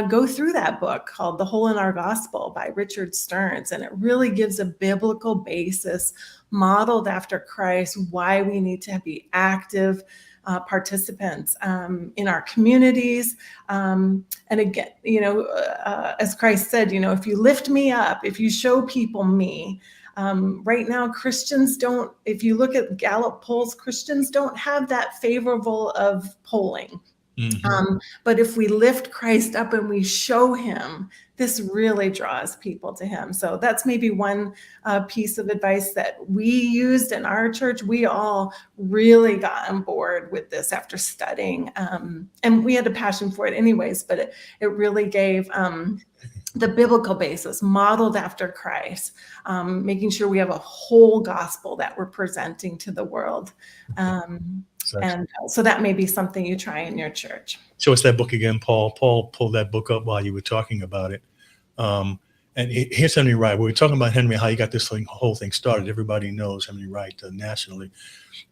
go through that book called The Hole in Our Gospel by Richard Stearns. And it really gives a biblical basis modeled after Christ, why we need to be active participants in our communities. And again, as Christ said, if you lift me up, if you show people me, right now, Christians don't, if you look at Gallup polls, Christians don't have that favorable of polling. Mm-hmm. But if we lift Christ up and we show him, this really draws people to him. So that's maybe one piece of advice that we used in our church. We all really got on board with this after studying. And we had a passion for it anyways, but it really gave the biblical basis modeled after Christ, making sure we have a whole gospel that we're presenting to the world. And so that may be something you try in your church. Show us that book again, Paul. Paul pulled that book up while you were talking about it. And here's Henry Wright. We were talking about Henry, how he got this whole thing started. Everybody knows Henry Wright nationally.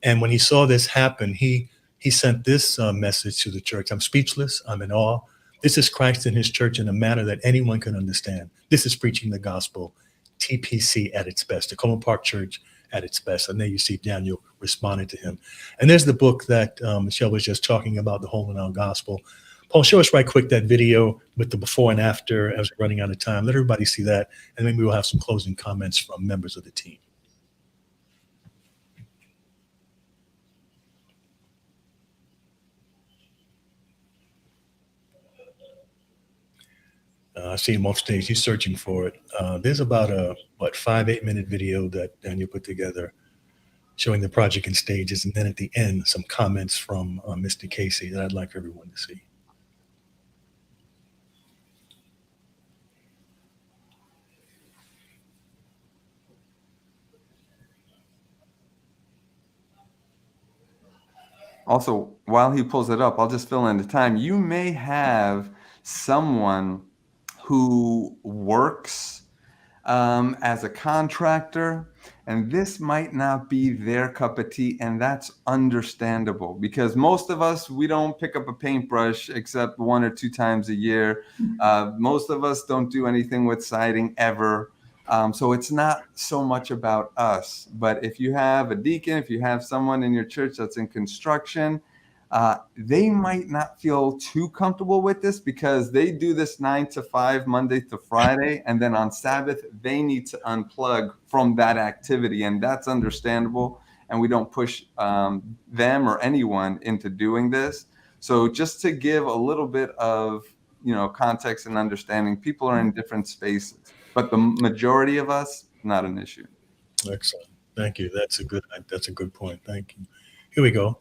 And when he saw this happen, he sent this message to the church. I'm speechless. I'm in awe. This is Christ and his church in a manner that anyone can understand. This is preaching the gospel, TPC at its best, Tacoma Park Church at its best. And there you see Daniel responding to him. And there's the book that Michelle was just talking about, The Whole and All Gospel. Paul, show us right quick that video with the before and after as we're running out of time. Let everybody see that. And maybe we'll have some closing comments from members of the team. I see him off stage. He's searching for it. There's about a 5-8 minute video that Daniel put together showing the project in stages. And then at the end, some comments from Mr. Casey that I'd like everyone to see. Also, while he pulls it up, I'll just fill in the time. You may have someone who works as a contractor, and this might not be their cup of tea, and that's understandable because most of us, we don't pick up a paintbrush except 1 or 2 times a year. Most of us don't do anything with siding ever. So it's not so much about us, but if you have a deacon, if you have someone in your church that's in construction, they might not feel too comfortable with this because they do this 9 to 5, Monday to Friday. And then on Sabbath, they need to unplug from that activity. And that's understandable. And we don't push them or anyone into doing this. So just to give a little bit of, context and understanding, people are in different spaces, but the majority of us, not an issue. Excellent. Thank you. That's a good point. Thank you. Here we go.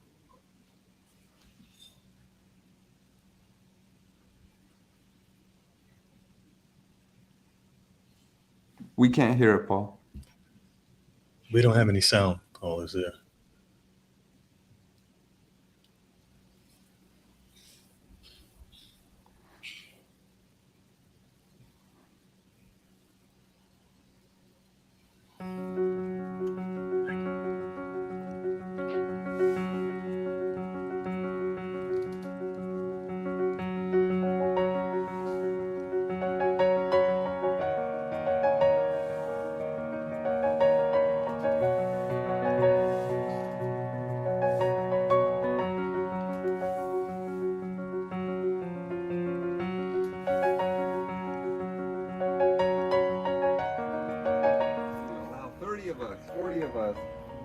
We can't hear it, Paul. We don't have any sound, Paul, is there?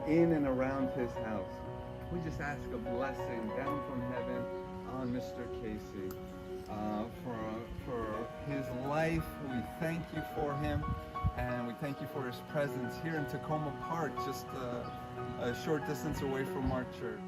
In and around his house. We just ask a blessing down from heaven on Mr. Casey for his life. We thank you for him, and we thank you for his presence here in Tacoma Park, just a short distance away from our church.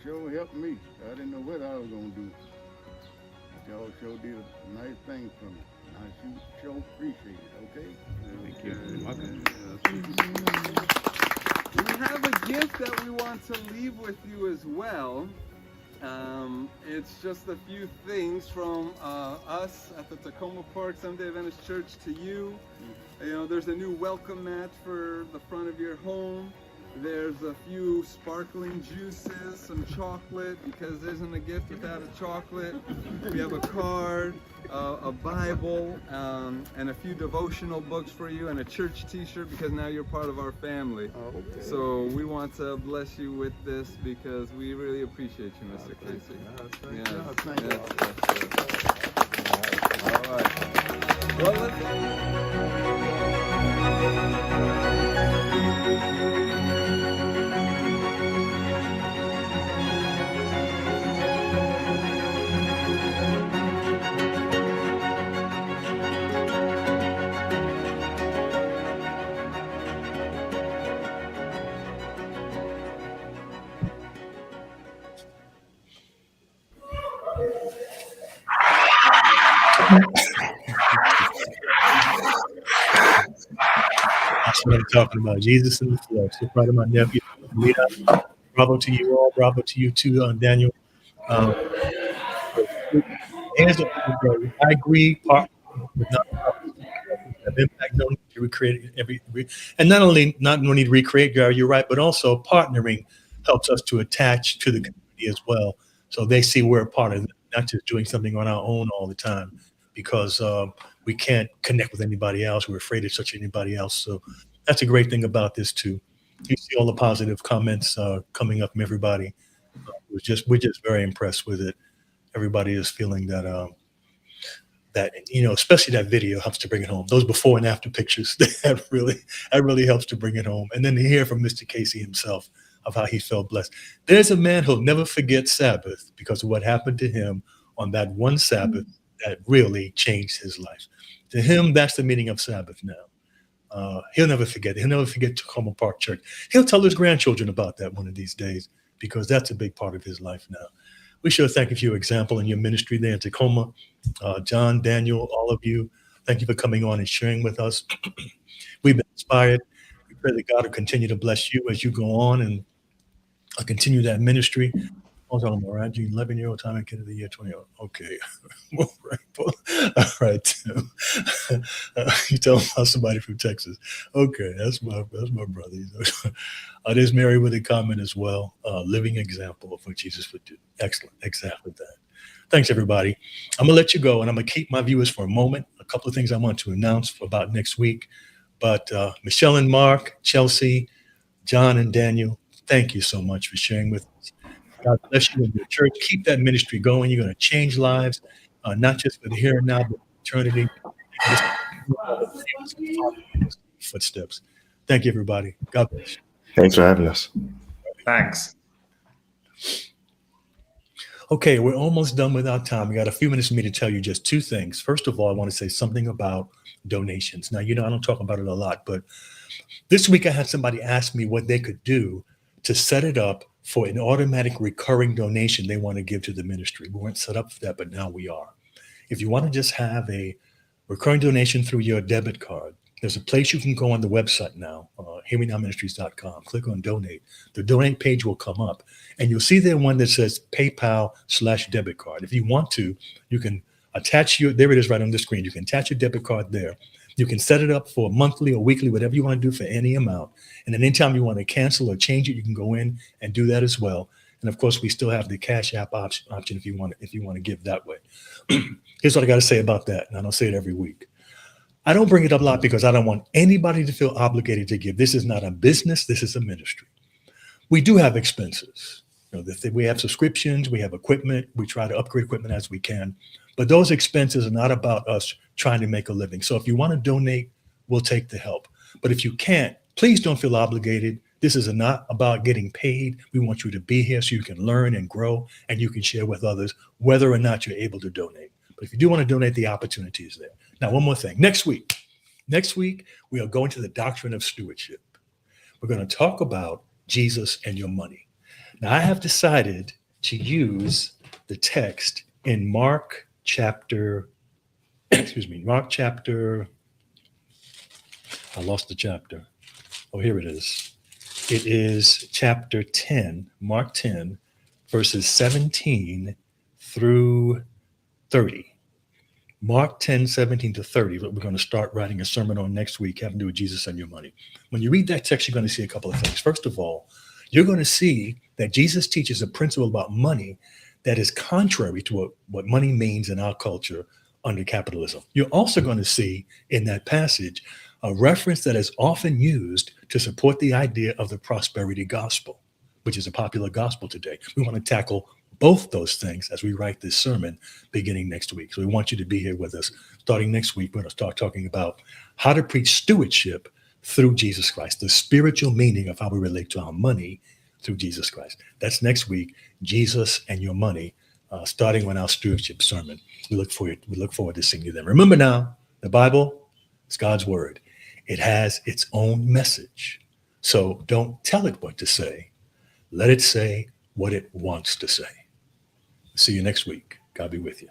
Sure helped me. I didn't know what I was gonna do. But y'all sure did a nice thing for me. I sure appreciate it, okay? Thank you. We have a gift that we want to leave with you as well. it's just a few things from us at the Tacoma Park Seventh-day Adventist Church to you. You know, there's a new welcome mat for the front of your home. There's a few sparkling juices, some chocolate, because there isn't a gift without a chocolate. We have a card, a Bible, and a few devotional books for you, and a church t-shirt, because now you're part of our family. Okay. So we want to bless you with this because we really appreciate you, Mr. Casey. All right. Well, That's what I'm talking about. Jesus in the flesh. So proud of my nephew. Lita. Bravo to you all. Bravo to you too, Daniel. Here's the thing, bro. I agree. Part with nonprofits have impact. No need to recreate and not only not no need to recreate. Gary, you're right, but also partnering helps us to attach to the community as well, so they see we're a part of it, not just doing something on our own all the time, because we can't connect with anybody else. We're afraid of touching anybody else. So that's a great thing about this too. You see all the positive comments coming up from everybody. We're just very impressed with it. Everybody is feeling that that, you know, especially that video helps to bring it home. Those before and after pictures, that really helps to bring it home. And then to hear from Mr. Casey himself of how he felt blessed. There's a man who'll never forget Sabbath because of what happened to him on that one Sabbath that really changed his life. To him, that's the meaning of Sabbath now. He'll never forget it. He'll never forget Tacoma Park Church. He'll tell his grandchildren about that one of these days, because that's a big part of his life now. We sure thank you for your example and your ministry there in Tacoma. John, Daniel, all of you, thank you for coming on and sharing with us. We've been inspired. We pray that God will continue to bless you as you go on and continue that ministry. Hold on, around you, 11-year-old time kid of the year 20. Okay. All right. Tim. You tell about somebody from Texas. Okay, that's my brother. There's Mary with a comment as well. Living example of what Jesus would do. Excellent. Exactly that. Thanks, everybody. I'm going to let you go, and I'm going to keep my viewers for a moment. A couple of things I want to announce about next week. But Michelle and Mark, Chelsea, John and Daniel, thank you so much for sharing with us. God bless you in your church. Keep that ministry going. You're going to change lives, not just for the here and now, but eternity. Footsteps. Thank you, everybody. God bless you. Thanks for having us. Thanks. Okay, we're almost done with our time. We got a few minutes for me to tell you just two things. First of all, I want to say something about donations. Now, you know, I don't talk about it a lot, but this week I had somebody ask me what they could do to set it up for an automatic recurring donation they want to give to the ministry. We weren't set up for that, but now we are. If you want to just have a recurring donation through your debit card, there's a place you can go on the website now, hearmenowministries.com. Click on donate. The donate page will come up, and you'll see there one that says PayPal/debit card. If you want to, you can attach there it is right on the screen. You can attach your debit card there. You can set it up for monthly or weekly, whatever you want to do for any amount. And then anytime you want to cancel or change it, you can go in and do that as well. And of course, we still have the Cash App option if you want to give that way. Here's what I got to say about that, and I don't say it every week. I don't bring it up a lot because I don't want anybody to feel obligated to give. This is not a business. This is a ministry. We do have expenses. You know, we have subscriptions. We have equipment. We try to upgrade equipment as we can. But those expenses are not about us trying to make a living. So if you want to donate, we'll take the help. But if you can't, please don't feel obligated. This is not about getting paid. We want you to be here so you can learn and grow and you can share with others, whether or not you're able to donate. But if you do want to donate, the opportunity is there. Now, one more thing. Next week, we are going to the doctrine of stewardship. We're going to talk about Jesus and your money. Now, I have decided to use the text in Mark chapter, I lost the chapter. Oh, here it is. It is chapter 10, Mark 10, verses 17 through 30. Mark 10, 17 to 30, what we're going to start writing a sermon on next week, having to do with Jesus and your money. When you read that text, you're going to see a couple of things. First of all, you're going to see that Jesus teaches a principle about money that is contrary to what money means in our culture under capitalism. You're also going to see in that passage a reference that is often used to support the idea of the prosperity gospel, which is a popular gospel today. We want to tackle both those things as we write this sermon beginning next week. So we want you to be here with us. Starting next week, we're going to start talking about how to preach stewardship through Jesus Christ, the spiritual meaning of how we relate to our money through Jesus Christ. That's next week, Jesus and your money, starting on our stewardship sermon. We look forward to seeing you then. Remember now, the Bible is God's word. It has its own message. So don't tell it what to say. Let it say what it wants to say. See you next week. God be with you.